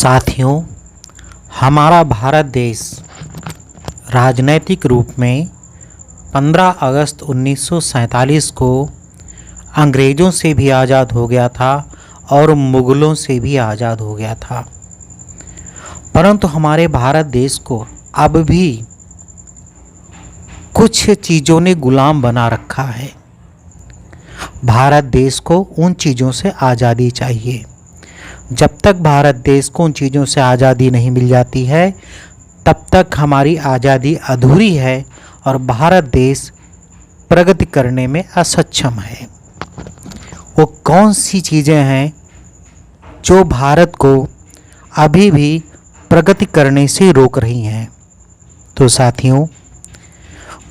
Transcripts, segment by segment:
साथियों, हमारा भारत देश राजनैतिक रूप में 15 अगस्त 1947 को अंग्रेज़ों से भी आज़ाद हो गया था और मुग़लों से भी आज़ाद हो गया था। परंतु हमारे भारत देश को अब भी कुछ चीज़ों ने गुलाम बना रखा है। भारत देश को उन चीज़ों से आज़ादी चाहिए। जब तक भारत देश को उन चीज़ों से आज़ादी नहीं मिल जाती है, तब तक हमारी आज़ादी अधूरी है और भारत देश प्रगति करने में असक्षम है। वो कौन सी चीज़ें हैं जो भारत को अभी भी प्रगति करने से रोक रही हैं? तो साथियों,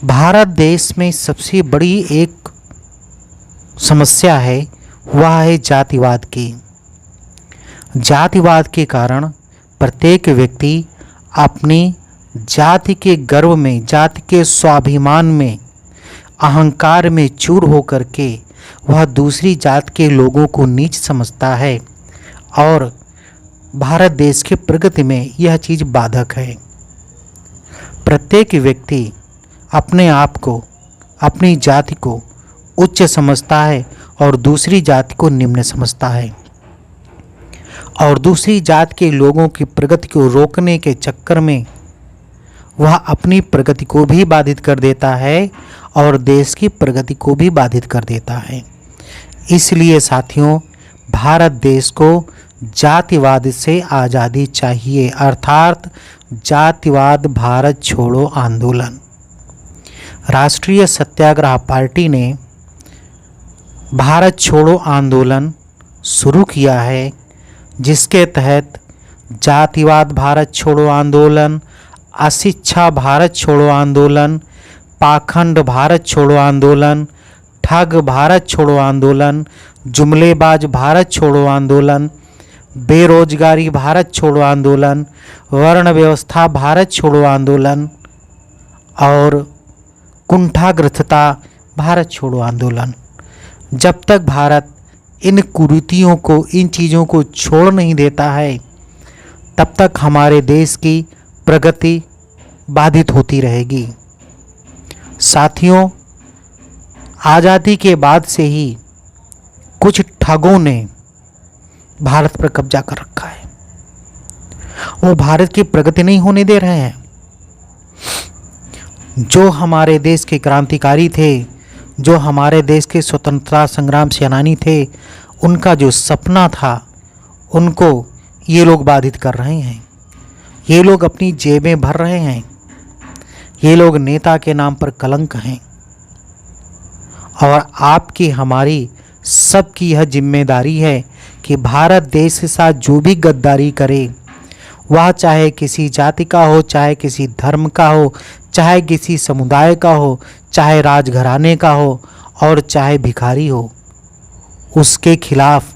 भारत देश में सबसे बड़ी एक समस्या है, वह है जातिवाद की। जातिवाद के कारण प्रत्येक व्यक्ति अपनी जाति के गर्व में, जाति के स्वाभिमान में, अहंकार में चूर होकर के वह दूसरी जात के लोगों को नीच समझता है और भारत देश की प्रगति में यह चीज़ बाधक है। प्रत्येक व्यक्ति अपने आप को, अपनी जाति को उच्च समझता है और दूसरी जाति को निम्न समझता है और दूसरी जात के लोगों की प्रगति को रोकने के चक्कर में वह अपनी प्रगति को भी बाधित कर देता है और देश की प्रगति को भी बाधित कर देता है। इसलिए साथियों, भारत देश को जातिवाद से आज़ादी चाहिए, अर्थात जातिवाद भारत छोड़ो आंदोलन। राष्ट्रीय सत्याग्रह पार्टी ने भारत छोड़ो आंदोलन शुरू किया है, जिसके तहत जातिवाद भारत छोड़ो आंदोलन, अशिक्षा भारत छोड़ो आंदोलन, पाखंड भारत छोड़ो आंदोलन, ठग भारत छोड़ो आंदोलन, जुमलेबाज भारत छोड़ो आंदोलन, बेरोजगारी भारत छोड़ो आंदोलन, वर्ण व्यवस्था भारत छोड़ो आंदोलन और कुंठाग्रस्तता भारत छोड़ो आंदोलन। जब तक भारत इन कुरीतियों को, इन चीज़ों को छोड़ नहीं देता है, तब तक हमारे देश की प्रगति बाधित होती रहेगी। साथियों, आज़ादी के बाद से ही कुछ ठगों ने भारत पर कब्जा कर रखा है। वो भारत की प्रगति नहीं होने दे रहे हैं। जो हमारे देश के क्रांतिकारी थे, जो हमारे देश के स्वतंत्रता संग्राम सेनानी थे, उनका जो सपना था, उनको ये लोग बाधित कर रहे हैं। ये लोग अपनी जेबें भर रहे हैं। ये लोग नेता के नाम पर कलंक हैं और आपकी, हमारी, सबकी यह जिम्मेदारी है कि भारत देश के साथ जो भी गद्दारी करे, वह चाहे किसी जाति का हो, चाहे किसी धर्म का हो, चाहे किसी समुदाय का हो, चाहे राजघराने का हो और चाहे भिखारी हो, उसके खिलाफ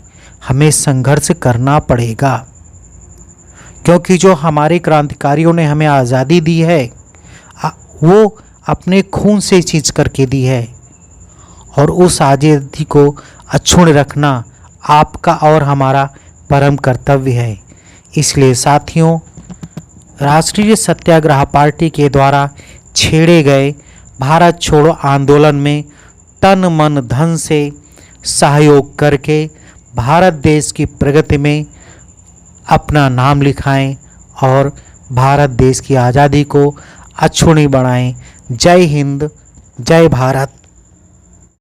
हमें संघर्ष करना पड़ेगा। क्योंकि जो हमारे क्रांतिकारियों ने हमें आज़ादी दी है, वो अपने खून से चीज करके दी है और उस आज़ादी को अक्षुण्ण रखना आपका और हमारा परम कर्तव्य है। इसलिए साथियों, राष्ट्रीय सत्याग्रह पार्टी के द्वारा छेड़े गए भारत छोड़ो आंदोलन में तन मन धन से सहयोग करके भारत देश की प्रगति में अपना नाम लिखाएं और भारत देश की आज़ादी को अक्षुण्ण बनाएं। जय हिंद, जय भारत।